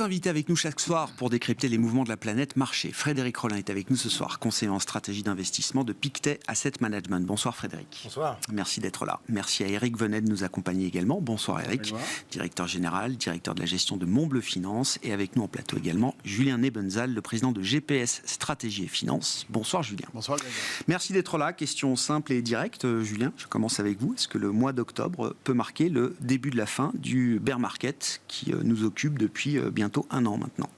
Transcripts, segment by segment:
invités avec nous chaque soir pour décrypter les mouvements de la planète marché. Frédéric Rollin est avec nous ce soir, conseiller en stratégie d'investissement de Pictet Asset Management. Bonsoir Frédéric. Bonsoir. Merci d'être là. Merci à Eric Venet de nous accompagner également. Bonsoir Eric, Bonsoir. Directeur général, directeur de la gestion de Montbleu Finance. Et avec nous en plateau également, Julien Nebenzal, le président de GPS Stratégie et Finance. Bonsoir Julien. Bonsoir. Merci d'être là. Question simple et directe. Julien, je commence avec vous. Est-ce que le mois d'octobre peut marquer le début de la fin du bear market qui nous occupe depuis bientôt un an maintenant?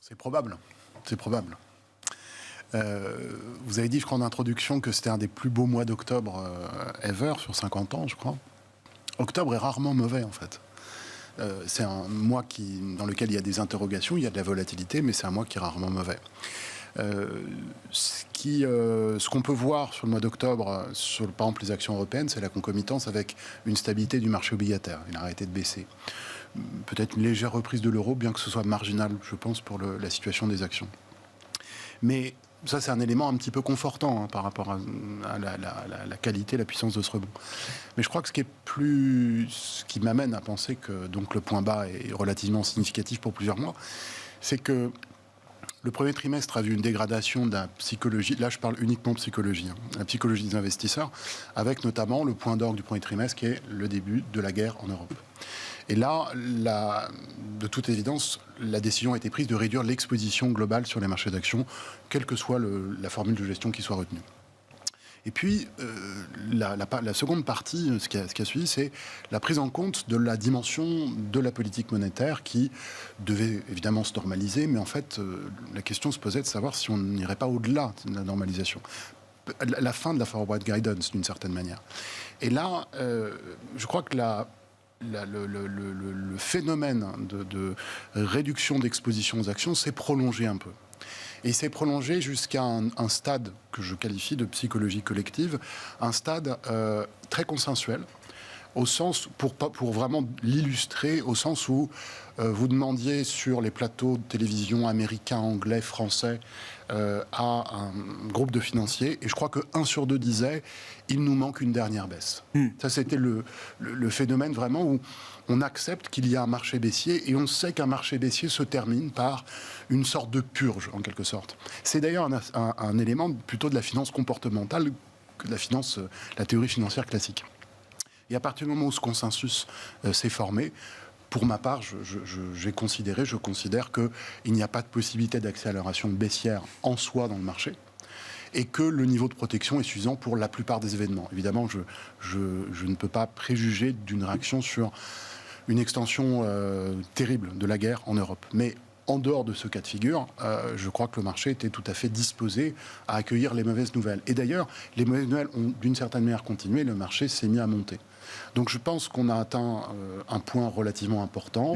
C'est probable. C'est probable. Vous avez dit, je crois, en introduction que c'était un des plus beaux mois d'octobre ever, sur 50 ans, je crois. Octobre est rarement mauvais, en fait. C'est un mois dans lequel il y a des interrogations, il y a de la volatilité, mais c'est un mois qui est rarement mauvais. Ce qu'on peut voir sur le mois d'octobre, sur par exemple les actions européennes, c'est la concomitance avec une stabilité du marché obligataire. Il a arrêté de baisser. Peut-être une légère reprise de l'euro, bien que ce soit marginal, je pense, pour la situation des actions. Mais ça, c'est un élément un petit peu confortant par rapport à la qualité, la puissance de ce rebond. Mais je crois que ce qui m'amène à penser que donc, le point bas est relativement significatif pour plusieurs mois, c'est que le premier trimestre a vu une dégradation de la psychologie, là je parle uniquement psychologie, la psychologie des investisseurs, avec notamment le point d'orgue du premier trimestre qui est le début de la guerre en Europe. Et là, de toute évidence, la décision a été prise de réduire l'exposition globale sur les marchés d'actions, quelle que soit la formule de gestion qui soit retenue. Et puis, la seconde partie, ce qui a suivi, c'est la prise en compte de la dimension de la politique monétaire qui devait évidemment se normaliser, mais en fait, la question se posait de savoir si on n'irait pas au-delà de la normalisation. La fin de la forward guidance, d'une certaine manière. Et là, je crois que le phénomène de réduction d'exposition aux actions s'est prolongé un peu. Et il s'est prolongé jusqu'à un stade que je qualifie de psychologie collective, un stade très consensuel, au sens, pour vraiment l'illustrer, au sens où vous demandiez sur les plateaux de télévision américains, anglais, français, à un groupe de financiers, et je crois que 1 sur 2 disait « il nous manque une dernière baisse ». Ça, c'était le phénomène vraiment où on accepte qu'il y a un marché baissier, et on sait qu'un marché baissier se termine par une sorte de purge, en quelque sorte. C'est d'ailleurs un élément plutôt de la finance comportementale que de la théorie financière classique. Et à partir du moment où ce consensus s'est formé, pour ma part, je considère qu'il n'y a pas de possibilité d'accélération baissière en soi dans le marché et que le niveau de protection est suffisant pour la plupart des événements. Évidemment, je ne peux pas préjuger d'une réaction sur une extension terrible de la guerre en Europe. Mais en dehors de ce cas de figure, je crois que le marché était tout à fait disposé à accueillir les mauvaises nouvelles. Et d'ailleurs, les mauvaises nouvelles ont d'une certaine manière continué, le marché s'est mis à monter. Donc je pense qu'on a atteint un point relativement important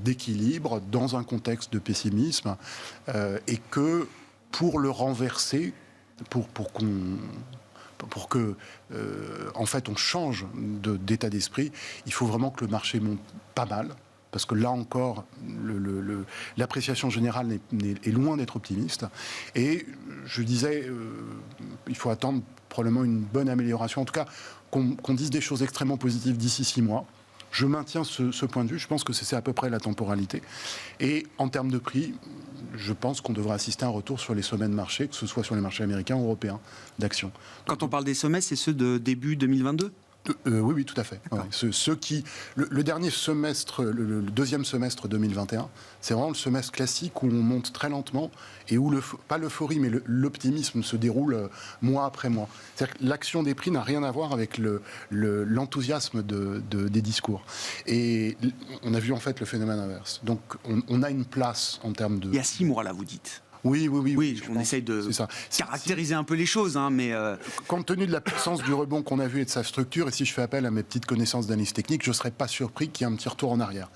d'équilibre dans un contexte de pessimisme et que pour le renverser, pour que en fait on change d'état d'esprit, il faut vraiment que le marché monte pas mal. Parce que là encore, l'appréciation générale est loin d'être optimiste. Et je disais, il faut attendre probablement une bonne amélioration. En tout cas, qu'on dise des choses extrêmement positives d'ici 6 mois. Je maintiens ce point de vue. Je pense que c'est à peu près la temporalité. Et en termes de prix, je pense qu'on devrait assister à un retour sur les sommets de marché, que ce soit sur les marchés américains ou européens d'actions. Quand on parle des sommets, c'est ceux de début 2022 ? Oui, tout à fait. Ouais. Le dernier semestre, le deuxième semestre 2021, c'est vraiment le semestre classique où on monte très lentement et où, pas l'euphorie, mais l'optimisme se déroule mois après mois. C'est-à-dire que l'action des prix n'a rien à voir avec l'enthousiasme des discours. Et on a vu en fait le phénomène inverse. Donc on a une place en termes de... Il y a 6 mois là, vous dites. Oui, on essaye de caractériser un peu les choses, mais... Compte tenu de la puissance du rebond qu'on a vu et de sa structure, et si je fais appel à mes petites connaissances d'analyse technique, je ne serais pas surpris qu'il y ait un petit retour en arrière.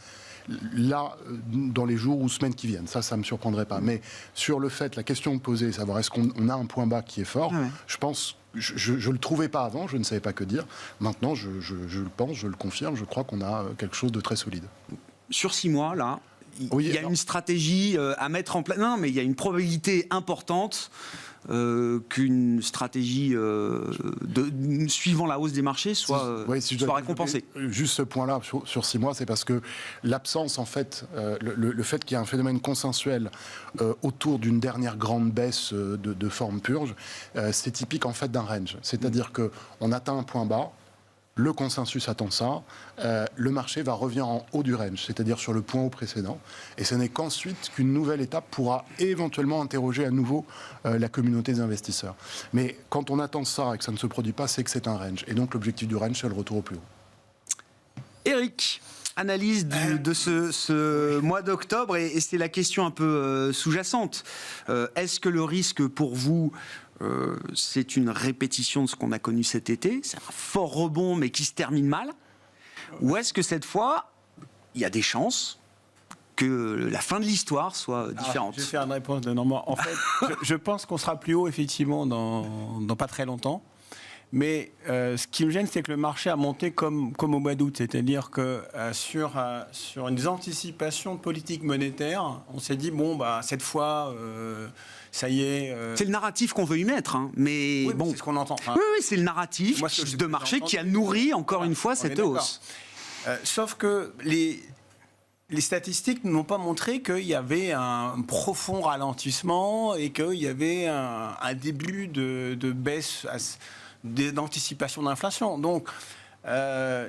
Là, dans les jours ou semaines qui viennent, ça ne me surprendrait pas. Mais sur le fait, la question posée, savoir est-ce qu'on a un point bas qui est fort, je pense... Je ne le trouvais pas avant, je ne savais pas que dire. Maintenant, je le pense, je le confirme, je crois qu'on a quelque chose de très solide. Sur 6 mois, là... Il y a une stratégie à mettre en place. Non, mais il y a une probabilité importante qu'une stratégie suivant la hausse des marchés soit récompensée. Juste ce point-là sur 6 mois, c'est parce que l'absence, en fait, le fait qu'il y ait un phénomène consensuel autour d'une dernière grande baisse de forme purge, c'est typique en fait d'un range. C'est-à-dire qu'on atteint un point bas, le consensus attend ça, le marché va revenir en haut du range, c'est-à-dire sur le point haut précédent, et ce n'est qu'ensuite qu'une nouvelle étape pourra éventuellement interroger à nouveau la communauté des investisseurs. Mais quand on attend ça et que ça ne se produit pas, c'est que c'est un range, et donc l'objectif du range, c'est le retour au plus haut. Eric, analyse de ce mois d'octobre, et c'est la question un peu sous-jacente. Est-ce que le risque pour vous, c'est une répétition de ce qu'on a connu cet été, c'est un fort rebond mais qui se termine mal, ou est-ce que cette fois, il y a des chances que la fin de l'histoire soit différente? Je vais faire une réponse de Normand. En fait, je pense qu'on sera plus haut, effectivement, dans pas très longtemps. Mais ce qui me gêne, c'est que le marché a monté comme au mois d'août. C'est-à-dire que sur une anticipation de politique monétaire, on s'est dit, bon, cette fois, ça y est... C'est le narratif qu'on veut y mettre, hein, mais oui, bon... c'est ce qu'on entend. Enfin, oui, c'est le narratif de marché qui a nourri, encore une fois, cette hausse. Sauf que les statistiques n'ont pas montré qu'il y avait un profond ralentissement et qu'il y avait un début de baisse... d'anticipation d'inflation. Donc,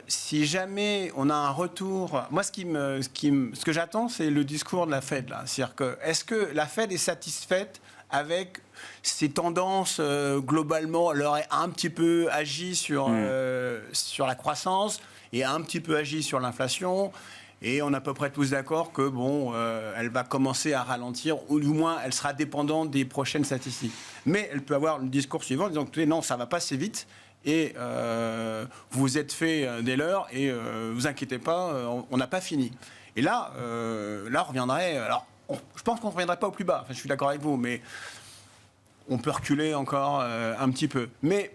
si jamais on a un retour... Moi, ce que j'attends, c'est le discours de la Fed. Là. C'est-à-dire que, est-ce que la Fed est satisfaite avec ces tendances globalement? Elle aurait un petit peu agi sur la croissance et un petit peu agi sur l'inflation. Et on est à peu près tous d'accord que, elle va commencer à ralentir, ou du moins, elle sera dépendante des prochaines statistiques. Mais elle peut avoir le discours suivant, disant que non, ça ne va pas assez vite, et vous êtes fait des leurs, et vous inquiétez pas, on n'a pas fini. Et là, on reviendrait... Alors, je pense qu'on ne reviendrait pas au plus bas, enfin, je suis d'accord avec vous, mais on peut reculer encore un petit peu. Mais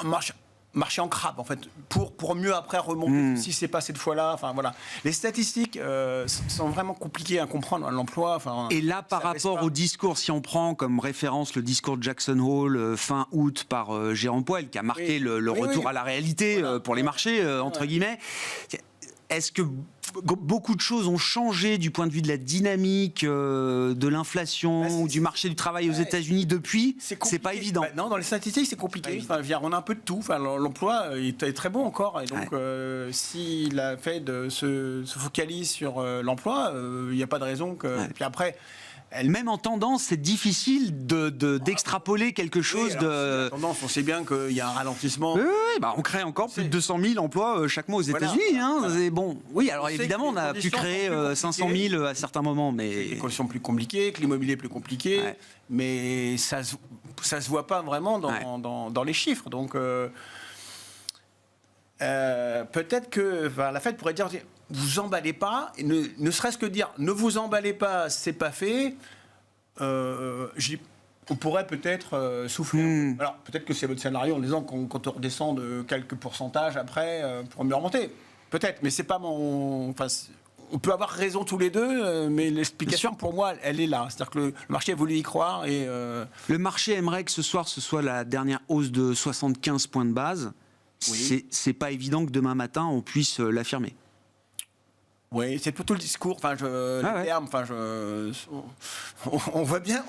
marcher en crabe, en fait, pour mieux après remonter, si c'est pas cette fois-là. Enfin, voilà. Les statistiques sont vraiment compliquées à comprendre, l'emploi. Enfin, et là, par rapport au discours, si on prend comme référence le discours de Jackson Hole fin août par Jérôme Powell, qui a marqué le retour à la réalité pour les marchés, entre guillemets, est-ce que beaucoup de choses ont changé du point de vue de la dynamique de l'inflation ou du marché du travail aux États-Unis depuis? C'est pas évident. Non, dans les statistiques, c'est compliqué. Enfin, on a un peu de tout. Enfin, l'emploi est très bon encore. Et donc, si la Fed se focalise sur l'emploi, il n'y a pas de raison que... Puis après... Même en tendance, c'est difficile d'extrapoler quelque chose de... En tendance, on sait bien qu'il y a un ralentissement. Oui, on crée encore plus de 200 000 emplois chaque mois aux États-Unis. Bon, oui, alors évidemment, on a pu créer 500 000 à certains moments, mais... Les conditions plus compliquées, que l'immobilier est plus compliqué, mais ça se voit pas vraiment dans les chiffres. Donc, peut-être que la Fed pourrait dire... Vous emballez pas, et ne serait-ce que dire ne vous emballez pas, c'est pas fait. On pourrait peut-être souffler. Alors peut-être que c'est votre scénario en disant quand on redescend de quelques pourcentages après pour mieux remonter. Peut-être, mais c'est pas mon. Enfin, on peut avoir raison tous les deux, mais l'explication pour moi, elle est là. C'est-à-dire que le marché a voulu y croire et. Le marché aimerait que ce soir ce soit la dernière hausse de 75 points de base. Oui. C'est pas évident que demain matin on puisse l'affirmer. Oui, c'est plutôt le discours, les termes, on voit bien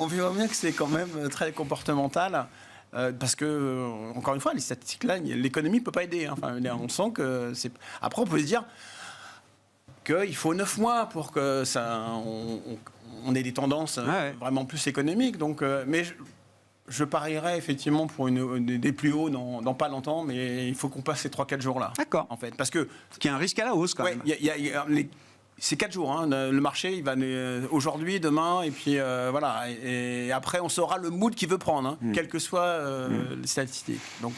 que c'est quand même très comportemental, parce que, encore une fois, les statistiques là, l'économie ne peut pas aider. Hein. On sent que c'est... Après, on peut se dire qu'il faut 9 mois pour que on ait des tendances vraiment plus économiques. Donc, mais je parierais effectivement pour des plus hauts dans pas longtemps, mais il faut qu'on passe ces 3-4 jours-là. D'accord. En fait, parce que... Qu'il y a un risque à la hausse, quand même. C'est 4 jours. Hein. Le marché, il va aujourd'hui, demain, et puis voilà. Et après, on saura le mood qu'il veut prendre, quelles que soient les statistiques. Donc,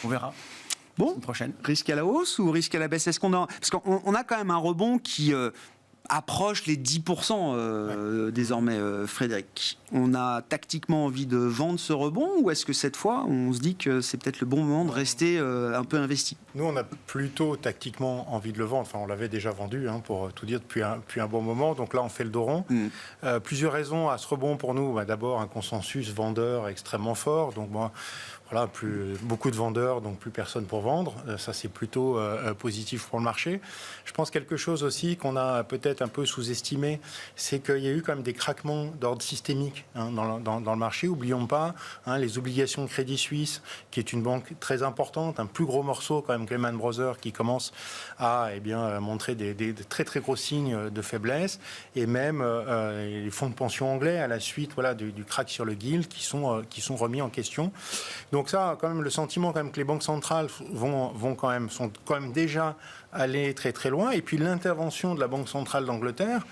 on verra. Bon, prochaine. Risque à la hausse ou risque à la baisse? Parce qu'on a quand même un rebond qui... approche les 10% désormais, Frédéric. On a tactiquement envie de vendre ce rebond, ou est-ce que cette fois, on se dit que c'est peut-être le bon moment de rester un peu investi? Nous, on a plutôt tactiquement envie de le vendre. Enfin, on l'avait déjà vendu, pour tout dire, depuis un bon moment. Donc là, on fait le dos rond. Plusieurs raisons à ce rebond pour nous. D'abord, un consensus vendeur extrêmement fort. Donc, voilà, beaucoup de vendeurs, donc plus personne pour vendre. Ça, c'est plutôt positif pour le marché. Je pense quelque chose aussi qu'on a peut-être un peu sous-estimé, c'est qu'il y a eu quand même des craquements d'ordre systémique dans le marché. Oublions pas les obligations de Crédit Suisse, qui est une banque très importante, un plus gros morceau quand même que Lehman Brothers, qui commence à montrer des très très gros signes de faiblesse, et même les fonds de pension anglais à la suite du crack sur le Gilt qui sont remis en question. Donc ça, quand même, le sentiment quand même que les banques centrales sont quand même déjà allées très très loin. Et puis l'intervention de la Banque centrale d'Angleterre,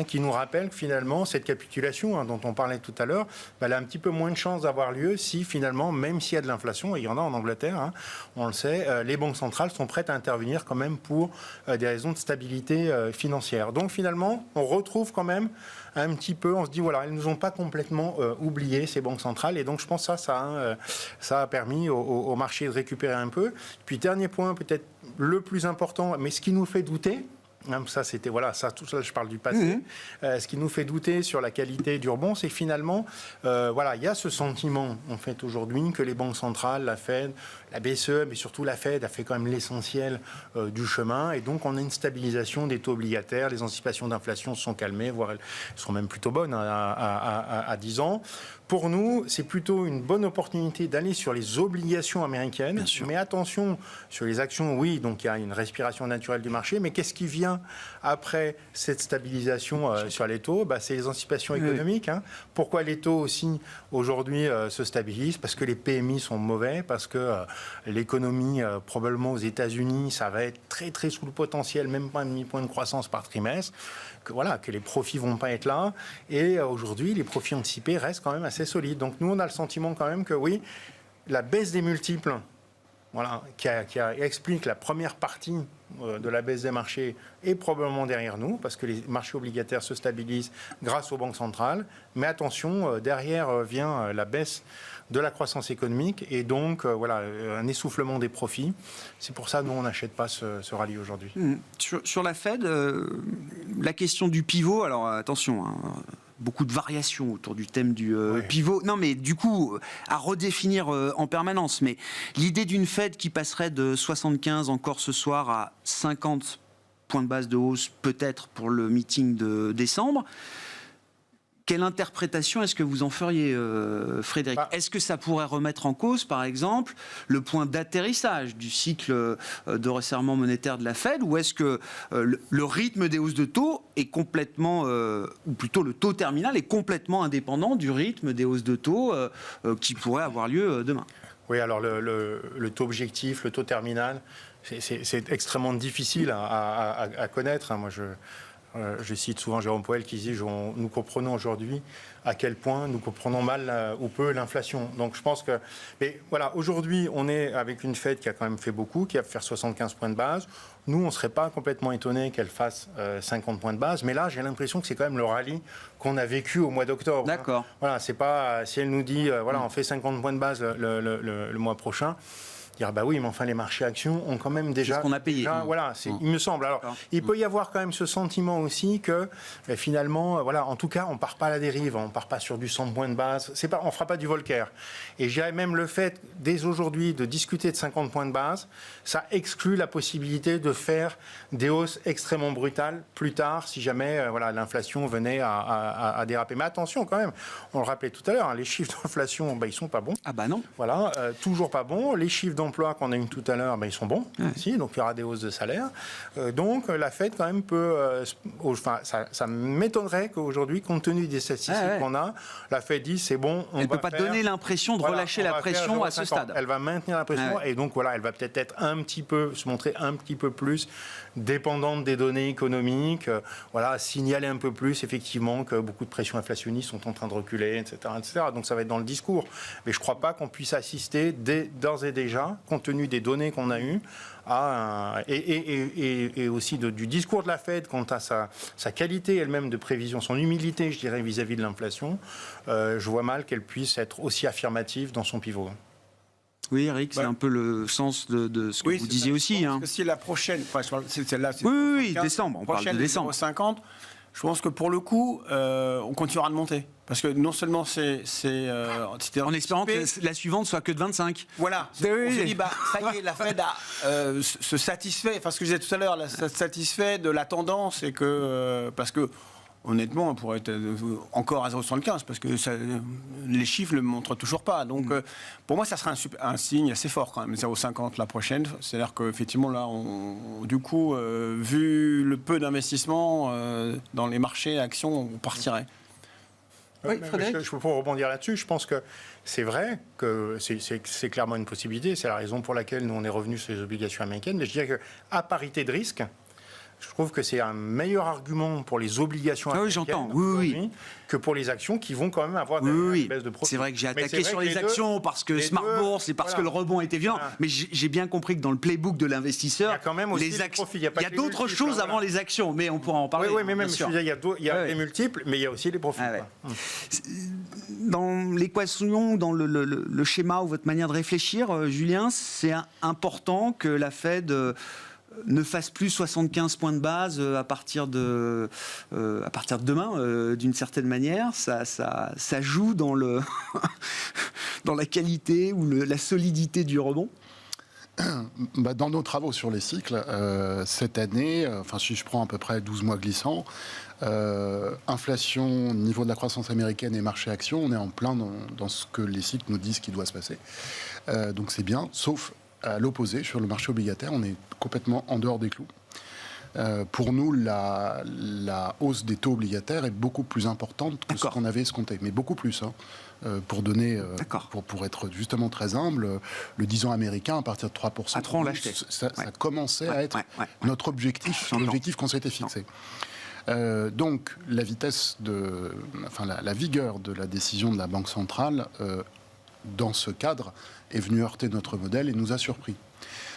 qui nous rappelle que finalement cette capitulation dont on parlait tout à l'heure, elle a un petit peu moins de chances d'avoir lieu si finalement, même s'il y a de l'inflation, et il y en a en Angleterre, on le sait, les banques centrales sont prêtes à intervenir quand même pour des raisons de stabilité financière. Donc finalement, on retrouve quand même un petit peu, on se dit voilà, elles ne nous ont pas complètement oublié, ces banques centrales, et donc je pense que ça a permis au marché de récupérer un peu. Puis dernier point, peut-être le plus important, mais ce qui nous fait douter, ça c'était tout ça je parle du passé. Ce qui nous fait douter sur la qualité du rebond, c'est que finalement, il y a ce sentiment en fait aujourd'hui que les banques centrales, la Fed, la BCE, mais surtout la Fed a fait quand même l'essentiel du chemin, et donc on a une stabilisation des taux obligataires, les anticipations d'inflation se sont calmées, voire elles sont même plutôt bonnes à 10 ans. Pour nous, c'est plutôt une bonne opportunité d'aller sur les obligations américaines. Mais attention, sur les actions, oui, donc il y a une respiration naturelle du marché. Mais qu'est-ce qui vient après cette stabilisation sur les taux? C'est les anticipations économiques. Pourquoi les taux aussi, aujourd'hui, se stabilisent? Parce que les PMI sont mauvais, parce que l'économie, probablement aux États-Unis, ça va être très, très sous le potentiel, même pas un demi-point de croissance par trimestre. Que les profits vont pas être là. Et aujourd'hui, les profits anticipés restent quand même assez solides. Donc nous, on a le sentiment quand même que oui, la baisse des multiples, qui explique la première partie de la baisse des marchés, est probablement derrière nous, parce que les marchés obligataires se stabilisent grâce aux banques centrales. Mais attention, derrière vient la baisse de la croissance économique, et donc un essoufflement des profits. C'est pour ça que nous, on n'achète pas ce rallye aujourd'hui. Sur la Fed, la question du pivot, alors attention, beaucoup de variations autour du thème du pivot. Non, mais du coup, à redéfinir en permanence. Mais l'idée d'une Fed qui passerait de 75 encore ce soir à 50 points de base de hausse, peut-être pour le meeting de décembre, quelle interprétation est-ce que vous en feriez, Frédéric? Est-ce que ça pourrait remettre en cause, par exemple, le point d'atterrissage du cycle de resserrement monétaire de la Fed, ou est-ce que le rythme des hausses de taux est complètement, ou plutôt le taux terminal est complètement indépendant du rythme des hausses de taux qui pourraient avoir lieu demain? Oui, alors le taux objectif, le taux terminal, c'est extrêmement difficile à connaître. Moi, je cite souvent Jérôme Powell qui dit nous comprenons aujourd'hui à quel point nous comprenons mal ou peu l'inflation. Donc je pense que... Mais voilà, aujourd'hui, on est avec une Fed qui a quand même fait beaucoup, qui va faire 75 points de base. Nous, on ne serait pas complètement étonnés qu'elle fasse 50 points de base. Mais là, j'ai l'impression que c'est quand même le rallye qu'on a vécu au mois d'octobre. D'accord. Voilà, c'est pas... Si elle nous dit, on fait 50 points de base le mois prochain... Dire oui, mais enfin les marchés actions ont quand même déjà... C'est ce qu'on a payé. Il me semble. Alors, il peut y avoir quand même ce sentiment aussi que finalement, en tout cas, on ne part pas à la dérive, on ne part pas sur du 100 points de base, on ne fera pas du Volcker. Et je dirais même le fait, dès aujourd'hui, de discuter de 50 points de base, ça exclut la possibilité de faire des hausses extrêmement brutales plus tard, si jamais l'inflation venait à déraper. Mais attention quand même, on le rappelait tout à l'heure, les chiffres d'inflation, ils ne sont pas bons. Ah bah non. Toujours pas bons. Les chiffres d'emploi qu'on a eu tout à l'heure, ils sont bons, donc il y aura des hausses de salaire. Donc la Fed quand même peut... ça m'étonnerait qu'aujourd'hui, compte tenu des statistiques qu'on a, la Fed dit c'est bon, elle ne peut pas donner l'impression de relâcher la pression à ce stade. Elle va maintenir la pression et donc elle va peut-être être se montrer un petit peu plus dépendante des données économiques, signaler un peu plus effectivement que beaucoup de pressions inflationnistes sont en train de reculer, etc. Donc ça va être dans le discours. Mais je ne crois pas qu'on puisse assister d'ores et déjà compte tenu des données qu'on a eues, et aussi du discours de la Fed quant à sa qualité elle-même de prévision, son humilité, je dirais, vis-à-vis de l'inflation, je vois mal qu'elle puisse être aussi affirmative dans son pivot. Oui, Eric, c'est un peu le sens de ce que vous disiez aussi. Parce que si la prochaine, c'est celle-là, c'est oui, décembre, on parle de décembre. 0,50, je pense que pour le coup, on continuera de monter. Parce que non seulement c'était en espérant que la suivante soit que de 25. Voilà. On s'est dit, ça y est, la Fed se satisfait, enfin ce que je disais tout à l'heure, se satisfait de la tendance et que, parce que, honnêtement, on pourrait être encore à 0,75 parce que les chiffres ne le montrent toujours pas. Donc, pour moi, ça sera un signe assez fort quand même, 0,50 la prochaine. C'est-à-dire qu'effectivement, là, du coup, vu le peu d'investissement dans les marchés actions, on partirait. Oui, je peux rebondir là-dessus. Je pense que c'est vrai que c'est clairement une possibilité. C'est la raison pour laquelle nous, on est revenu sur les obligations américaines. Mais je dirais qu'à parité de risque, je trouve que c'est un meilleur argument pour les obligations américaines que pour les actions qui vont quand même avoir des baisses de profit. C'est vrai que j'ai attaqué sur les actions parce que Smart Bourse et parce que le rebond était violent. Mais j'ai bien compris que dans le playbook de l'investisseur, il y a quand même aussi les actions. Il y a d'autres choses avant les actions, mais on pourra en parler. Oui, mais même, il y a des multiples, mais il y a aussi les profits. Dans l'équation, dans le schéma ou votre manière de réfléchir, Julien, c'est important que la Fed ne fasse plus 75 points de base à partir de demain, d'une certaine manière. Ça joue dans dans la qualité ou la solidité du rebond. Dans nos travaux sur les cycles, cette année, si je prends à peu près 12 mois glissants, inflation, niveau de la croissance américaine et marché actions, on est en plein dans ce que les cycles nous disent qu'il doit se passer. Donc c'est bien, sauf à l'opposé, sur le marché obligataire, on est complètement en dehors des clous. Pour nous, la hausse des taux obligataires est beaucoup plus importante que ce qu'on avait escompté, mais beaucoup plus. Pour donner, pour être justement très humble, le 10 ans américain, à partir de 3%, à 3 on l'achetait. Ça commençait à être notre objectif, l'objectif qu'on s'était fixé. Donc, la vitesse la vigueur de la décision de la Banque centrale, dans ce cadre, est venue heurter notre modèle et nous a surpris.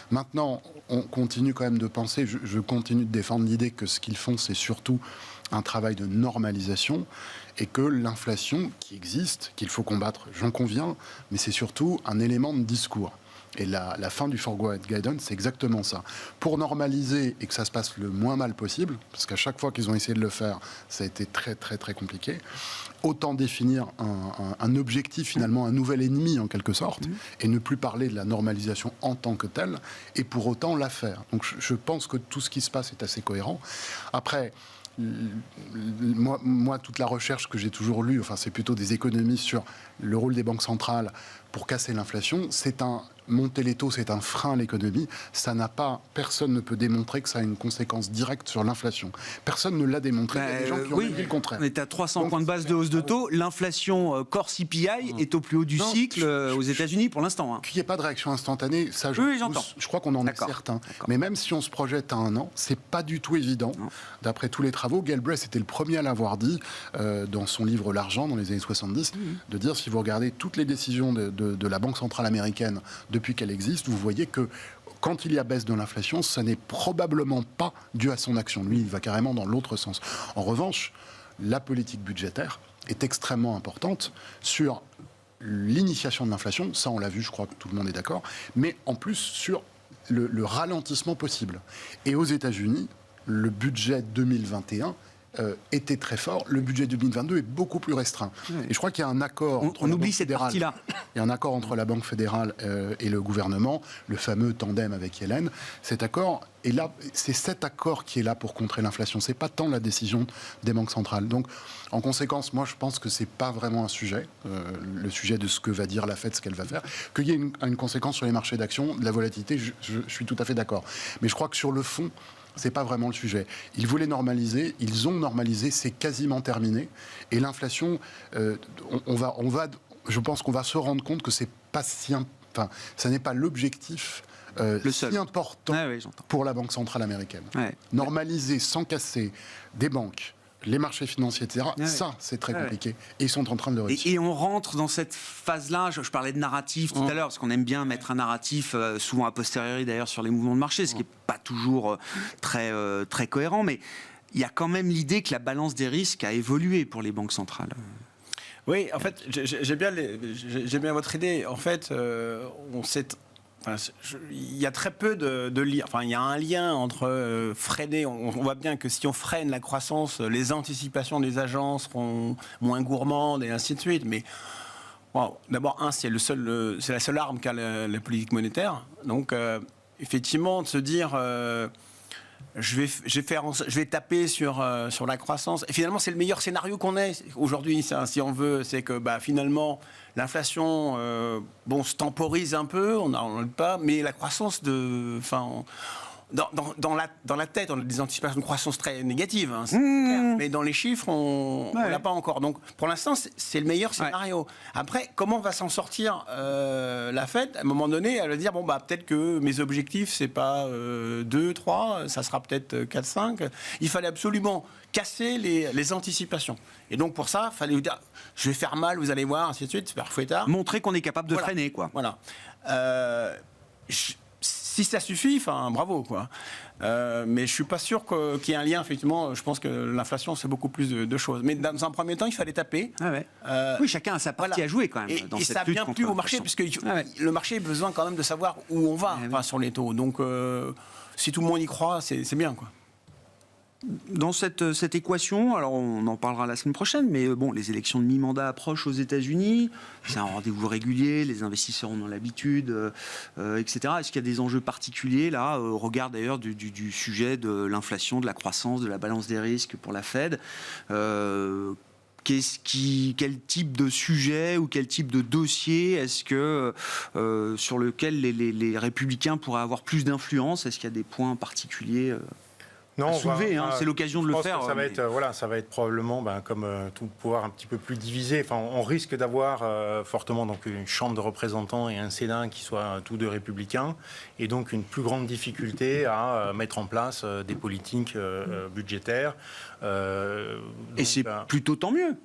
Maintenant, on continue quand même de penser, je continue de défendre l'idée que ce qu'ils font, c'est surtout un travail de normalisation et que l'inflation qui existe, qu'il faut combattre, j'en conviens, mais c'est surtout un élément de discours. Et la fin du Forward Guidance, c'est exactement ça. Pour normaliser et que ça se passe le moins mal possible, parce qu'à chaque fois qu'ils ont essayé de le faire, ça a été très très très compliqué, autant définir un objectif, finalement un nouvel ennemi en quelque sorte, et ne plus parler de la normalisation en tant que telle, et pour autant la faire. Donc je pense que tout ce qui se passe est assez cohérent. Après, moi, toute la recherche que j'ai toujours lue, c'est plutôt des économistes sur le rôle des banques centrales pour casser l'inflation. Monter les taux, c'est un frein à l'économie. Personne ne peut démontrer que ça a une conséquence directe sur l'inflation. Personne ne l'a démontré. Il y a des gens qui ont dit le contraire. On est à 300 points de base de hausse de taux. L'inflation core CPI est au plus haut du cycle aux États-Unis pour l'instant. Qu'il n'y ait pas de réaction instantanée, ça, je crois qu'on en est certain. Mais même si on se projette à un an, c'est pas du tout évident. D'après tous les travaux, Galbraith était le premier à l'avoir dit dans son livre L'argent dans les années 70, de dire, si vous regardez toutes les décisions de la Banque centrale américaine depuis qu'elle existe, vous voyez que quand il y a baisse de l'inflation, ça n'est probablement pas dû à son action. Lui, il va carrément dans l'autre sens. En revanche, la politique budgétaire est extrêmement importante sur l'initiation de l'inflation. Ça, on l'a vu, je crois que tout le monde est d'accord. Mais en plus, sur le ralentissement possible. Et aux États-Unis, le budget 2021 était très fort. Le budget 2022 est beaucoup plus restreint. Et je crois qu'il y a un accord. On oublie cette partie-là. Il y a un accord entre la Banque fédérale et le gouvernement, le fameux tandem avec Yellen. Cet accord est là. C'est cet accord qui est là pour contrer l'inflation. C'est pas tant la décision des banques centrales. Donc, en conséquence, moi, je pense que c'est pas vraiment un sujet, le sujet de ce que va dire la Fed, ce qu'elle va faire. Qu'il y ait une conséquence sur les marchés d'actions, de la volatilité, je suis tout à fait d'accord. Mais je crois que sur le fond, c'est pas vraiment le sujet. Ils voulaient normaliser, ils ont normalisé, c'est quasiment terminé. Et l'inflation, je pense qu'on va se rendre compte que c'est pas ça n'est pas l'objectif si important pour la Banque centrale américaine. Normaliser sans casser des banques, les marchés financiers, etc. Ouais. Ça, c'est très Ouais. compliqué. Et ils sont en train de le réussir. Et on rentre dans cette phase-là, je parlais de narratif tout à l'heure, parce qu'on aime bien mettre un narratif, souvent a posteriori d'ailleurs, sur les mouvements de marché, ce qui n'est pas toujours très cohérent, mais il y a quand même l'idée que la balance des risques a évolué pour les banques centrales. Oui, en fait, j'ai bien votre idée. En fait, il y a très peu de liens. Enfin, il y a un lien entre freiner. On voit bien que si on freine la croissance, les anticipations des agences seront moins gourmandes et ainsi de suite. Mais bon, d'abord, c'est la seule arme qu'a la politique monétaire. Donc, effectivement, de se dire. Je vais taper sur la croissance. Et finalement, c'est le meilleur scénario qu'on ait aujourd'hui, si on veut. C'est que finalement, l'inflation se temporise un peu, on n'en pas, mais la croissance dans la tête, on a des anticipations de croissance très négatives, c'est clair. Mais dans les chiffres, on l'a pas encore. Donc, pour l'instant, c'est le meilleur scénario. Après, comment va s'en sortir la Fed ? À un moment donné, elle va dire, peut-être que mes objectifs, c'est pas 2, 3, ça sera peut-être 4, 5. Il fallait absolument casser les anticipations. Et donc, pour ça, il fallait dire, je vais faire mal, vous allez voir, ainsi de suite, c'est fouettard. Montrer qu'on est capable de freiner, quoi. Voilà. Si ça suffit, bravo, quoi. Mais je suis pas sûr qu'il y ait un lien, effectivement. Je pense que l'inflation, c'est beaucoup plus de choses. Mais dans un premier temps, il fallait taper. Oui, chacun a sa partie à jouer, quand même. Et ça vient plus au marché, puisque le marché a besoin quand même de savoir où on va sur les taux. Donc, si tout le monde y croit, c'est bien, quoi. Dans cette équation, alors on en parlera la semaine prochaine, mais les élections de mi-mandat approchent aux États-Unis. C'est un rendez-vous régulier, les investisseurs en ont l'habitude, etc. Est-ce qu'il y a des enjeux particuliers là, au regard d'ailleurs du sujet de l'inflation, de la croissance, de la balance des risques pour la Fed quel type de sujet ou quel type de dossier est-ce que sur lequel les républicains pourraient avoir plus d'influence ? Est-ce qu'il y a des points particuliers à soulever, c'est l'occasion de le faire. Ça va être probablement, comme tout pouvoir, un petit peu plus divisé. Enfin, on risque d'avoir fortement donc une Chambre de représentants et un Sénat qui soient tous deux républicains, et donc une plus grande difficulté à mettre en place des politiques budgétaires. Et c'est plutôt tant mieux.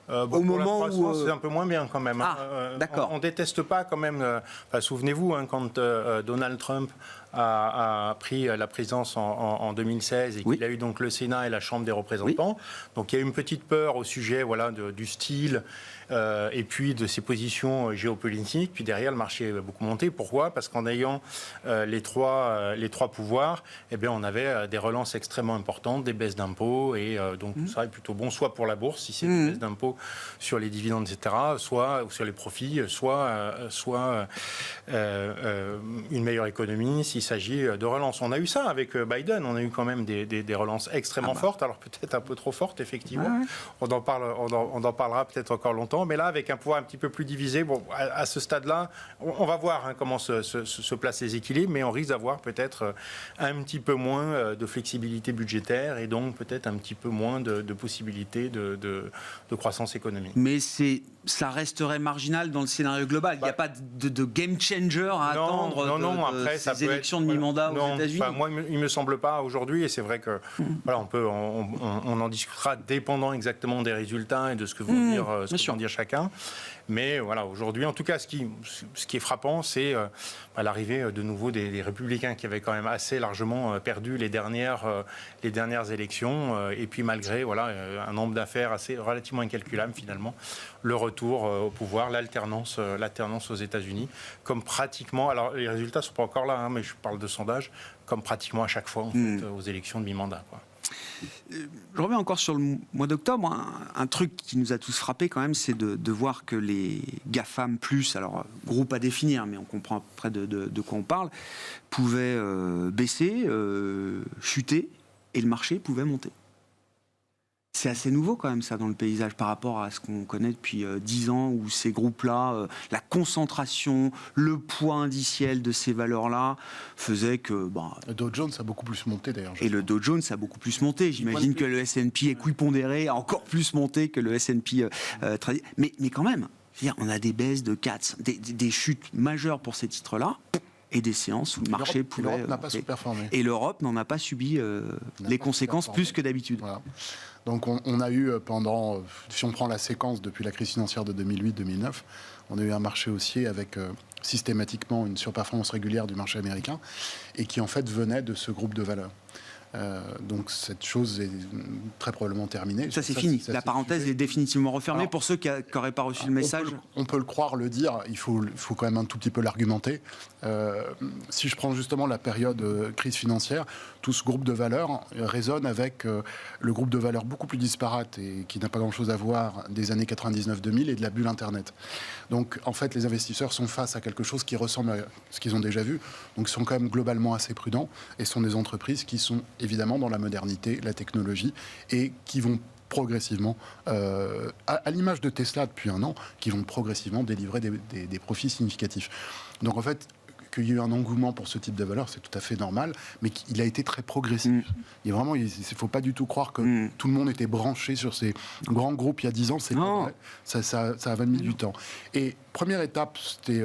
Au moment où c'est un peu moins bien quand même. D'accord. On déteste pas quand même. Souvenez-vous, quand Donald Trump a pris la présidence en 2016 et qu'il a eu donc le Sénat et la Chambre des représentants. Donc il y a eu une petite peur au sujet du style et puis de ses positions géopolitiques. Puis derrière, le marché a beaucoup monté. Pourquoi ? Parce qu'en ayant les trois pouvoirs, on avait des relances extrêmement importantes, des baisses d'impôts, et donc tout ça est plutôt bon, soit pour la bourse, si c'est des baisses d'impôts sur les dividendes, etc., soit sur les profits, soit une meilleure économie s'il s'agit de relance. On a eu ça avec Biden, on a eu quand même des relances extrêmement fortes, alors peut-être un peu trop fortes, effectivement. On en parlera peut-être encore longtemps, mais là, avec un pouvoir un petit peu plus divisé, à ce stade-là, on va voir comment se placent les équilibres, mais on risque d'avoir peut-être un petit peu moins de flexibilité budgétaire et donc peut-être un petit peu moins de possibilités de croissance économique. Mais ça resterait marginal dans le scénario global. Il n'y a pas de game changer à attendre après, ces élections de mi-mandat aux États-Unis. Moi, il me semble pas aujourd'hui, et c'est vrai que on en discutera dépendant exactement des résultats et de ce que vont dire chacun. Mais aujourd'hui, en tout cas, ce qui est frappant, c'est l'arrivée de nouveau des républicains qui avaient quand même assez largement perdu les dernières élections, et puis malgré un nombre d'affaires relativement incalculable finalement, le retour au pouvoir, l'alternance aux États-Unis, comme pratiquement, alors les résultats ne sont pas encore là, mais je parle de sondage, comme pratiquement à chaque fois en fait, aux élections de mi-mandat, quoi. Je reviens encore sur le mois d'octobre. Un truc qui nous a tous frappé quand même, c'est de voir que les GAFAM+, alors groupe à définir, mais on comprend à peu près de quoi on parle, pouvaient baisser, chuter, et le marché pouvait monter. C'est assez nouveau quand même ça dans le paysage par rapport à ce qu'on connaît depuis 10 ans, où ces groupes-là, la concentration, le poids indiciel de ces valeurs-là faisait que... le Dow Jones a beaucoup plus monté d'ailleurs. Et le Dow Jones a beaucoup plus monté. J'imagine que le S&P équipondéré a encore plus monté que le S&P mais quand même, on a des baisses de 4, des chutes majeures pour ces titres-là. et des séances où le marché pouvait... L'Europe n'a pas sous-performé. Et l'Europe n'en a pas subi les conséquences plus que d'habitude. Voilà. Donc on a eu pendant, si on prend la séquence depuis la crise financière de 2008-2009, on a eu un marché haussier avec systématiquement une surperformance régulière du marché américain et qui en fait venait de ce groupe de valeurs. Donc cette chose est très probablement terminée. Ça c'est fini. La parenthèse est définitivement refermée. Alors, pour ceux qui n'auraient pas reçu le message. On peut le croire, le dire. Il faut quand même un tout petit peu l'argumenter. Si je prends justement la période crise financière, tout ce groupe de valeurs résonne avec le groupe de valeurs beaucoup plus disparate et qui n'a pas grand-chose à voir des années 99-2000 et de la bulle Internet. Donc en fait, les investisseurs sont face à quelque chose qui ressemble à ce qu'ils ont déjà vu. Donc ils sont quand même globalement assez prudents et sont des entreprises qui sont évidemment dans la modernité, la technologie, et qui vont progressivement, à l'image de Tesla depuis un an, qui vont progressivement délivrer des profits significatifs. Donc en fait, qu'il y ait eu un engouement pour ce type de valeur, c'est tout à fait normal, mais il a été très progressif. Il ne faut pas du tout croire que tout le monde était branché sur ces grands groupes il y a 10 ans, c'est pas vrai. Ça a mis du temps. Et première étape, c'était,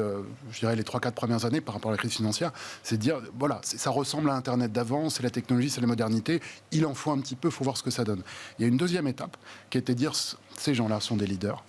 je dirais, les 3-4 premières années par rapport à la crise financière, c'est de dire, voilà, ça ressemble à Internet d'avant, c'est la technologie, c'est la modernité, il en faut un petit peu, il faut voir ce que ça donne. Il y a une deuxième étape qui était de dire, ces gens-là sont des leaders,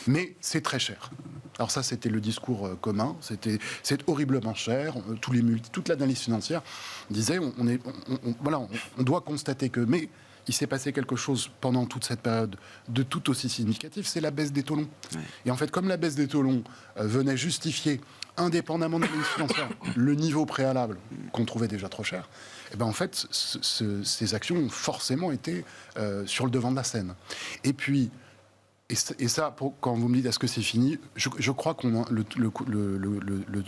mais c'est très cher. Alors ça, c'était le discours commun, c'est horriblement cher, toute l'analyse financière disait, on doit constater que, mais il s'est passé quelque chose pendant toute cette période de tout aussi significatif, c'est la baisse des taux longs. Ouais. Et en fait, comme la baisse des taux longs venait justifier, indépendamment de l'analyse financière, le niveau préalable qu'on trouvait déjà trop cher, et ben en fait, ces actions ont forcément été sur le devant de la scène. Et puis, et ça, quand vous me dites est-ce que c'est fini, je crois qu'on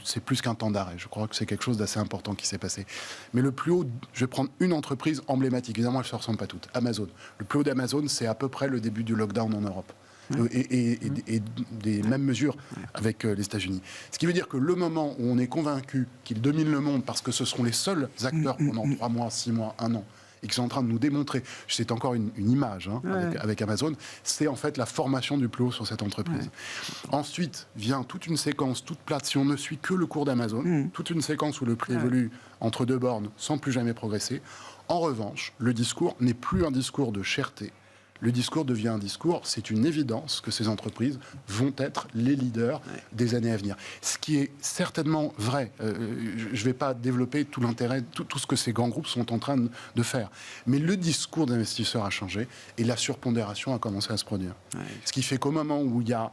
c'est plus qu'un temps d'arrêt. Je crois que c'est quelque chose d'assez important qui s'est passé. Mais le plus haut, je vais prendre une entreprise emblématique. Évidemment, elles ne se ressemblent pas toutes. Amazon. Le plus haut d'Amazon, c'est à peu près le début du lockdown en Europe. Et des mêmes mesures avec les États-Unis. Ce qui veut dire que le moment où on est convaincu qu'ils dominent le monde parce que ce sont les seuls acteurs pendant 3 mois, 6 mois, 1 an, et qui sont en train de nous démontrer, c'est encore une image avec Amazon, c'est en fait la formation du plus haut sur cette entreprise. Ensuite vient toute une séquence toute plate, si on ne suit que le cours d'Amazon, toute une séquence où le prix évolue entre 2 bornes sans plus jamais progresser. En revanche, le discours n'est plus un discours de cherté. Le discours devient un discours, c'est une évidence que ces entreprises vont être les leaders des années à venir. Ce qui est certainement vrai. Je ne vais pas développer tout l'intérêt, tout ce que ces grands groupes sont en train de faire. Mais le discours d'investisseurs a changé et la surpondération a commencé à se produire. Ce qui fait qu'au moment où il y a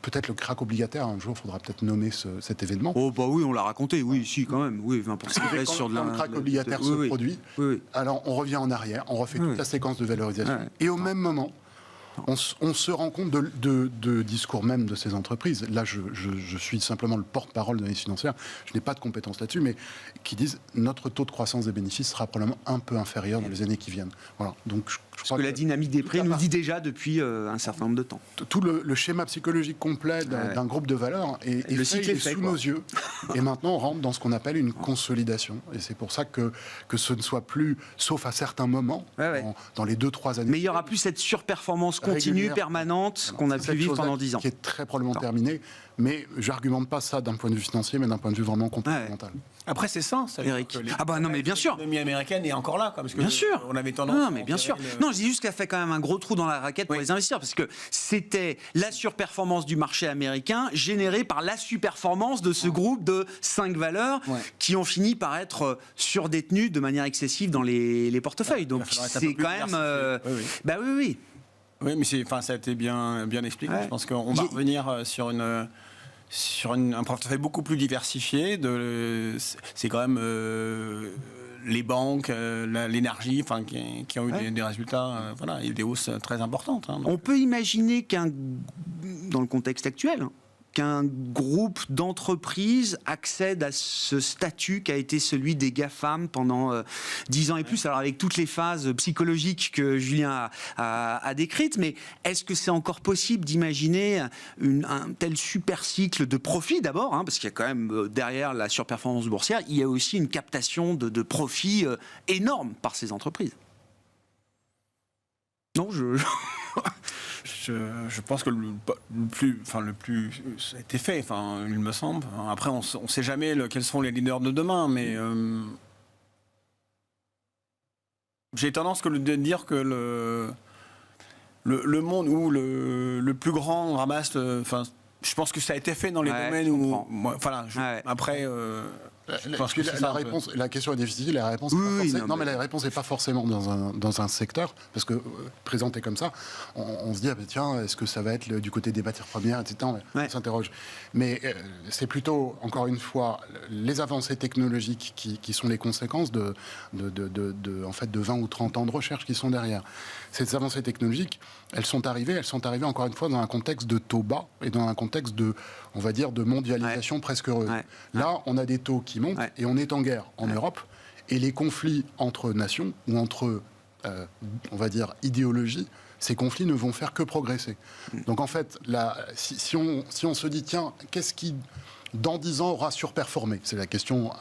peut-être le crack obligataire, un jour, il faudra peut-être nommer cet événement. Oh, bah oui, on l'a raconté, oui, si, quand même. Oui, 20% sur de la... Quand le crack obligataire se produit, alors on revient en arrière, on refait toute la séquence de valorisation. Et au même moment, on se rend compte de discours même de ces entreprises. Là, je suis simplement le porte-parole de l'analyse financière. Je n'ai pas de compétences là-dessus, mais qui disent notre taux de croissance des bénéfices sera probablement un peu inférieur dans les années qui viennent. Voilà. Donc, je crois que la dynamique des prix nous dit déjà depuis un certain nombre de temps. Tout le schéma psychologique complet d'un groupe de valeurs est sous nos yeux. Et maintenant, on rentre dans ce qu'on appelle une consolidation. Et c'est pour ça que ce ne soit plus, sauf à certains moments, dans les 2-3 années. Mais il n'y aura plus cette surperformance continue, permanente, qu'on a pu vivre pendant 10 ans. Qui est très probablement terminée. Mais je n'argumente pas ça d'un point de vue financier, mais d'un point de vue vraiment comportemental. Après, c'est ça, Eric. Ah bah non, mais bien sûr. L'économie américaine est encore là, parce que bien sûr. On avait tendance. Non, mais bien sûr. Non, je dis juste qu'elle fait quand même un gros trou dans la raquette pour les investisseurs, parce que c'était la surperformance du marché américain générée par la surperformance de ce groupe de 5 valeurs qui ont fini par être surdétenues de manière excessive dans les portefeuilles. Donc c'est quand même. Bah oui. Oui, mais ça a été bien expliqué. Je pense qu'on va revenir sur un portefeuille beaucoup plus diversifié. C'est quand même les banques, l'énergie, qui ont eu des résultats, et des hausses très importantes. On peut imaginer dans le contexte actuel, qu'un groupe d'entreprises accède à ce statut qui a été celui des GAFAM pendant 10 ans et plus, alors avec toutes les phases psychologiques que Julien a décrites, mais est-ce que c'est encore possible d'imaginer un tel super cycle de profit d'abord, parce qu'il y a quand même derrière la surperformance boursière, il y a aussi une captation de profits énorme par ces entreprises. Non, Je pense que le plus ça a été fait, il me semble. Après, on ne sait jamais quels seront les leaders de demain, mais j'ai tendance de dire que le monde où le plus grand ramasse, je pense que ça a été fait dans les domaines où, après. La question est difficile, la réponse mais la réponse n'est pas forcément dans un secteur, parce que présenté comme ça, on se dit tiens, est-ce que ça va être du côté des matières premières, etc. On s'interroge. Mais c'est plutôt, encore une fois, les avancées technologiques qui sont les conséquences de 20 ou 30 ans de recherche qui sont derrière. Ces avancées technologiques, elles sont arrivées encore une fois dans un contexte de taux bas et dans un contexte de mondialisation presque heureuse. Là, on a des taux qui montent et on est en guerre en Europe, et les conflits entre nations ou entre, idéologies, ces conflits ne vont faire que progresser. Donc en fait, si on se dit, tiens, qu'est-ce qui, dans 10 ans, aura surperformé ? C'est la question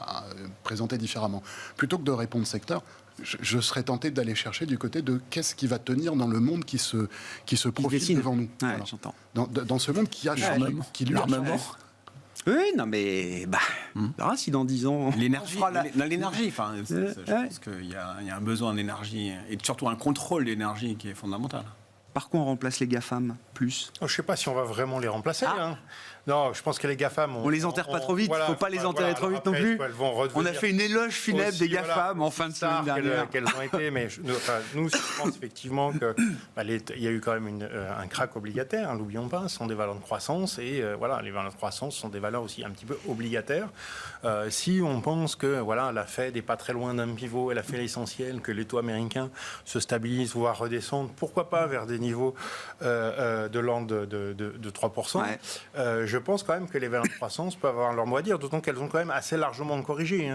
présentée différemment. Plutôt que de répondre secteur, je serais tenté d'aller chercher du côté de qu'est-ce qui va tenir dans le monde qui se profile devant nous. Voilà. J'entends. Dans ce monde qui a changé, qui lui a changé. Oui, non, mais on verra si dans 10 ans... L'énergie, je pense qu'il y a un besoin d'énergie, et surtout un contrôle d'énergie qui est fondamental. Par quoi on remplace les GAFAM plus ? Je ne sais pas si on va vraiment les remplacer. Non, je pense que les GAFAM... On les enterre pas trop vite, il ne faut pas les enterrer trop vite non plus. On a fait une éloge funèbre des GAFAM en fin de semaine dernière. Qu'elles ont été, mais nous, je pense effectivement qu'il y a eu quand même un crack obligataire, n'oublions pas, ce sont des valeurs de croissance, et les valeurs de croissance sont des valeurs aussi un petit peu obligataires. Si on pense que la Fed n'est pas très loin d'un pivot, elle a fait l'essentiel, que les taux américains se stabilisent, voire redescendent, pourquoi pas vers des niveaux de l'ordre de 3%. Je pense quand même que les valeurs de croissance peuvent avoir leur mot à dire, d'autant qu'elles ont quand même assez largement corrigé.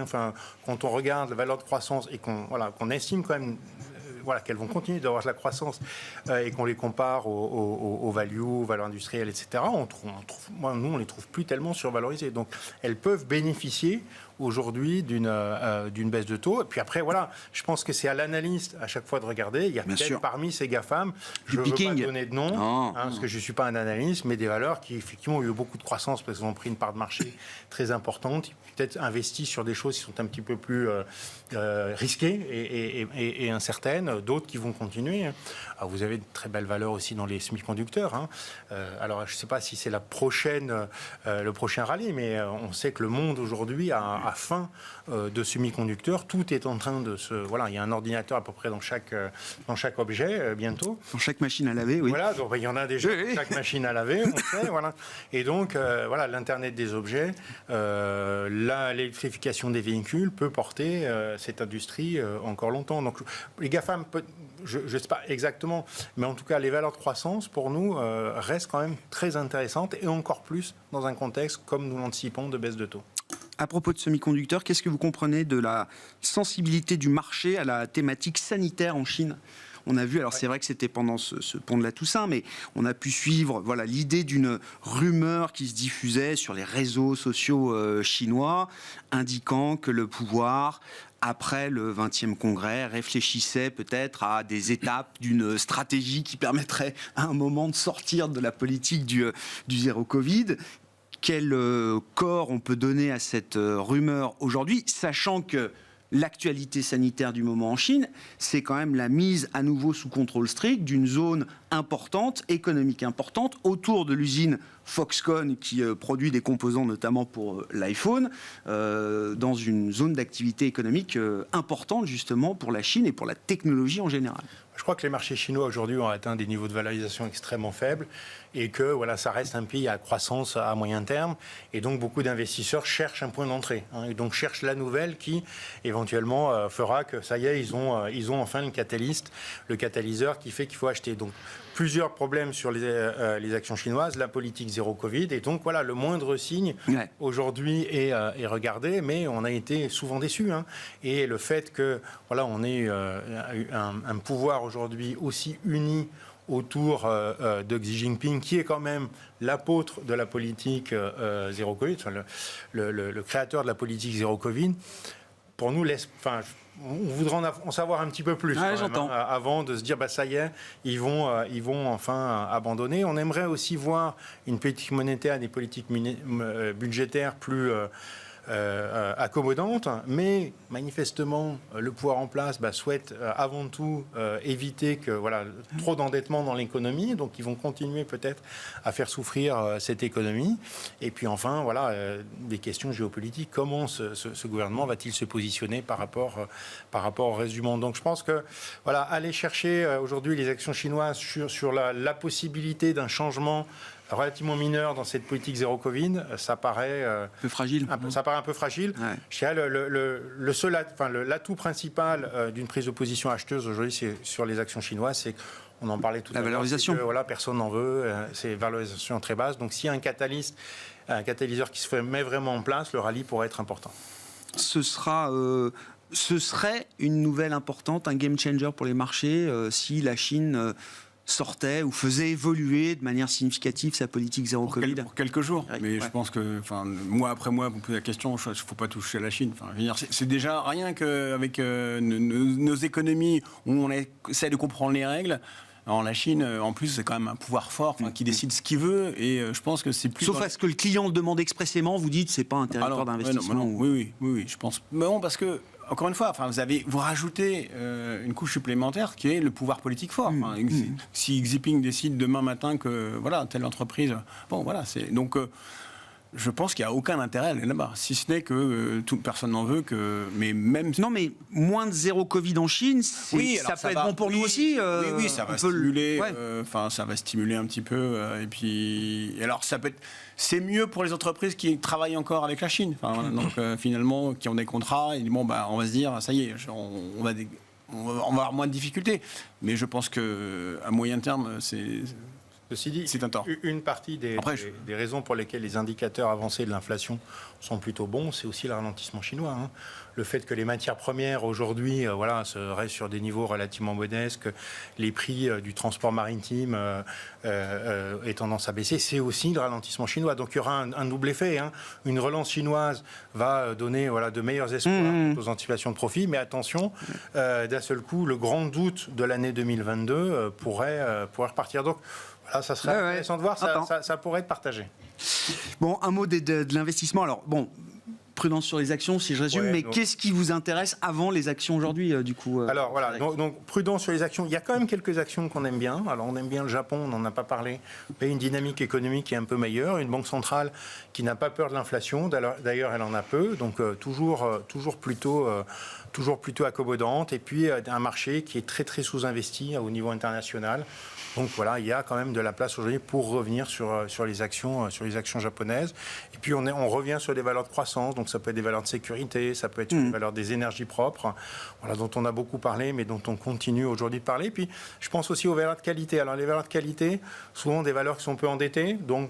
Quand on regarde les valeurs de croissance et qu'on estime quand même qu'elles vont continuer d'avoir de la croissance et qu'on les compare aux value, aux valeurs industrielles, etc., nous, on les trouve plus tellement survalorisées. Donc, elles peuvent bénéficier aujourd'hui d'une baisse de taux. Et puis après, je pense que c'est à l'analyste à chaque fois de regarder. Il y a peut-être parmi ces GAFAM, je ne veux pas donner de nom, parce que je ne suis pas un analyste, mais des valeurs qui effectivement ont eu beaucoup de croissance parce qu'elles ont pris une part de marché très importante, peut-être investi sur des choses qui sont un petit peu plus risquées et incertaines, d'autres qui vont continuer. Alors, vous avez de très belles valeurs aussi dans les semi-conducteurs. Alors, je ne sais pas si c'est le prochain rallye, mais on sait que le monde aujourd'hui a faim de semi-conducteurs. Tout est en train de se... il y a un ordinateur à peu près dans chaque objet bientôt. Dans chaque machine à laver, oui. Donc il y en a déjà dans chaque machine à laver, on sait. Et donc, l'Internet des objets, l'électrification des véhicules peut porter cette industrie encore longtemps. Donc les GAFAM, je ne sais pas exactement, mais en tout cas, les valeurs de croissance, pour nous, restent quand même très intéressantes, et encore plus dans un contexte, comme nous l'anticipons, de baisse de taux. À propos de semi-conducteurs, qu'est-ce que vous comprenez de la sensibilité du marché à la thématique sanitaire en Chine ? On a vu, alors c'est vrai que c'était pendant ce pont de la Toussaint, mais on a pu suivre l'idée d'une rumeur qui se diffusait sur les réseaux sociaux chinois, indiquant que le pouvoir, après le 20e congrès, réfléchissait peut-être à des étapes d'une stratégie qui permettrait à un moment de sortir de la politique du zéro Covid. Quel corps on peut donner à cette rumeur aujourd'hui, sachant que l'actualité sanitaire du moment en Chine, c'est quand même la mise à nouveau sous contrôle strict d'une zone importante, économique importante, autour de l'usine Foxconn qui produit des composants notamment pour l'iPhone, dans une zone d'activité économique importante justement pour la Chine et pour la technologie en général. Je crois que les marchés chinois aujourd'hui ont atteint des niveaux de valorisation extrêmement faibles, et que ça reste un pays à croissance à moyen terme, et donc beaucoup d'investisseurs cherchent un point d'entrée, et donc cherchent la nouvelle qui éventuellement fera que ça y est, ils ont enfin le catalyseur qui fait qu'il faut acheter. Donc plusieurs problèmes sur les actions chinoises, la politique zéro Covid, et donc le moindre signe aujourd'hui est regardé, mais on a été souvent déçus, et le fait que on ait un pouvoir aujourd'hui aussi uni autour de Xi Jinping, qui est quand même l'apôtre de la politique zéro Covid, le créateur de la politique zéro Covid, pour nous laisse... on voudrait en savoir un petit peu plus j'entends. avant de se dire ça y est, ils vont enfin abandonner. On aimerait aussi voir une politique monétaire et des politiques budgétaires plus accommodante, mais manifestement le pouvoir en place souhaite avant tout éviter que trop d'endettement dans l'économie, donc ils vont continuer peut-être à faire souffrir cette économie. Et puis enfin des questions géopolitiques, comment ce gouvernement va-t-il se positionner par rapport au reste du monde. Donc je pense que aller chercher aujourd'hui les actions chinoises sur la possibilité d'un changement relativement mineur dans cette politique zéro Covid, ça paraît un peu fragile. Ça paraît un peu fragile. Ouais. Je dirais l'atout principal d'une prise de position acheteuse aujourd'hui, c'est sur les actions chinoises, c'est on en parlait tout à l'heure. La valorisation. Personne n'en veut. C'est une valorisation très basse. Donc s'il y a un catalyseur qui se met vraiment en place, le rallye pourrait être important. Ce serait une nouvelle importante, un game changer pour les marchés si la Chine sortait ou faisait évoluer de manière significative sa politique zéro Covid. Pour quelques jours. Mais je pense que, mois après mois, vous posez la question, il ne faut pas toucher à la Chine. C'est déjà rien qu'avec nos économies où on essaie de comprendre les règles. Alors, la Chine, en plus, c'est quand même un pouvoir fort qui décide ce qu'il veut. Et je pense que c'est plus. Sauf à ce que le client le demande expressément, vous dites c'est pas un territoire d'investissement. Oui, je pense. Mais bon, parce que. Encore une fois, vous rajoutez une couche supplémentaire qui est le pouvoir politique fort. Si Xi Jinping décide demain matin que telle entreprise, donc je pense qu'il n'y a aucun intérêt à aller là-bas, si ce n'est que personne n'en veut mais même. Non, mais moins de zéro Covid en Chine, ça peut être bon pour nous aussi. Oui, ça va stimuler. Ça va stimuler un petit peu. Et puis, alors ça peut être. C'est mieux pour les entreprises qui travaillent encore avec la Chine. Donc finalement, qui ont des contrats. Et on va se dire, ça y est, on va avoir moins de difficultés. Mais je pense que à moyen terme, Ceci dit, c'est un tort. Une partie des raisons pour lesquelles les indicateurs avancés de l'inflation sont plutôt bons, c'est aussi le ralentissement chinois. Le fait que les matières premières aujourd'hui restent sur des niveaux relativement modestes, que les prix du transport maritime aient tendance à baisser, c'est aussi le ralentissement chinois. Donc il y aura un double effet. Une relance chinoise va donner de meilleurs espoirs aux anticipations de profit, mais attention, d'un seul coup, le grand doute de l'année 2022 pourrait repartir. Donc ça serait intéressant de voir, ça pourrait être partagé. Bon, un mot de l'investissement. Alors, prudence sur les actions, si je résume, mais qu'est-ce qui vous intéresse avant les actions aujourd'hui, du coup Alors, donc prudence sur les actions. Il y a quand même quelques actions qu'on aime bien. Alors, on aime bien le Japon, on n'en a pas parlé, mais une dynamique économique qui est un peu meilleure, une banque centrale qui n'a pas peur de l'inflation. D'ailleurs, elle en a peu, donc toujours plutôt accommodante. Et puis, un marché qui est très, très sous-investi au niveau international. Donc il y a quand même de la place aujourd'hui pour revenir sur les actions japonaises. Et puis on revient sur des valeurs de croissance, donc ça peut être des valeurs de sécurité, ça peut être des valeurs des énergies propres, dont on a beaucoup parlé, mais dont on continue aujourd'hui de parler. Puis je pense aussi aux valeurs de qualité. Alors les valeurs de qualité, souvent des valeurs qui sont peu endettées, donc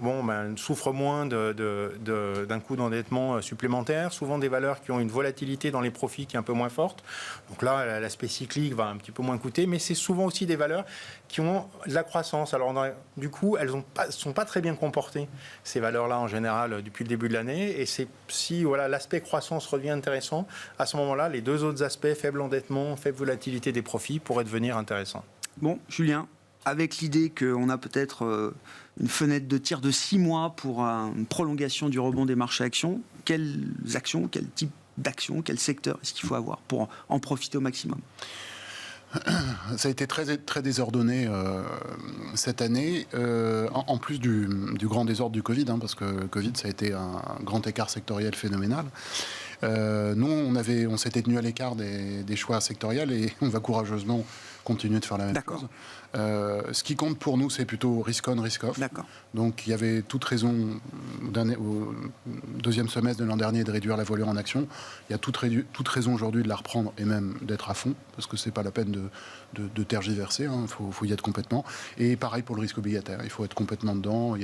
souffrent moins d'un coût d'endettement supplémentaire. Souvent des valeurs qui ont une volatilité dans les profits qui est un peu moins forte. Donc là, l'aspect cyclique va un petit peu moins coûter, mais c'est souvent aussi des valeurs qui ont de la croissance. Alors, du coup, elles ne sont pas très bien comportées, ces valeurs-là, en général, depuis le début de l'année. Et si l'aspect croissance revient intéressant, à ce moment-là, les deux autres aspects, faible endettement, faible volatilité des profits, pourraient devenir intéressants. Bon, Julien, avec l'idée qu'on a peut-être une fenêtre de tir de 6 mois pour une prolongation du rebond des marchés actions, quelles actions, quel type d'actions, quel secteur est-ce qu'il faut avoir pour en profiter au maximum ? Ça a été très, très désordonné cette année, en plus du grand désordre du Covid, parce que Covid, ça a été un grand écart sectoriel phénoménal. Nous, on s'était tenu à l'écart des choix sectoriels et on va courageusement continuer de faire la même chose. Ce qui compte pour nous, c'est plutôt risk on, risk off. Donc il y avait toute raison au deuxième semestre de l'an dernier de réduire la voilure en action. Il y a toute raison aujourd'hui de la reprendre et même d'être à fond, parce que c'est pas la peine de tergiverser, faut y être complètement. Et pareil pour le risque obligataire, il faut être complètement dedans.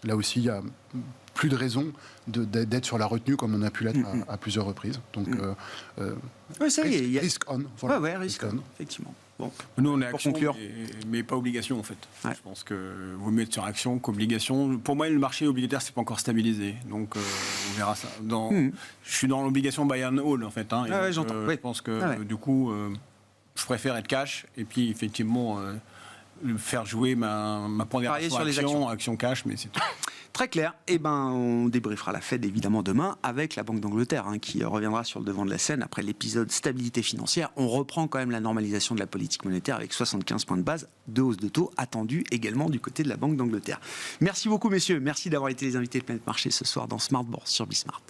Là aussi, il y a plus de raison d'être sur la retenue comme on a pu l'être à plusieurs reprises. Donc, Ouais, ça y est, il y a... risk on. Voilà. Ouais, risk on, effectivement. Bon. Nous, on est Pour action, conclure. mais pas obligation, en fait. Ouais. Je pense que vaut mieux être sur action qu'obligation. Pour moi, le marché obligataire, c'est pas encore stabilisé. Donc, on verra ça. Je suis dans l'obligation buy and hold, en fait. Hein, et Ah ouais, donc, j'entends. Oui. Je pense que, Ah ouais. du coup, je préfère être cash. Et puis, effectivement, faire jouer ma pondération Parier sur les action cash, mais c'est tout. Très clair. Eh ben, on débriefera la Fed évidemment demain avec la Banque d'Angleterre qui reviendra sur le devant de la scène après l'épisode stabilité financière. On reprend quand même la normalisation de la politique monétaire avec 75 points de base de hausse de taux attendue également du côté de la Banque d'Angleterre. Merci beaucoup messieurs. Merci d'avoir été les invités de Planète Marché ce soir dans Smart Bourse sur Bismart.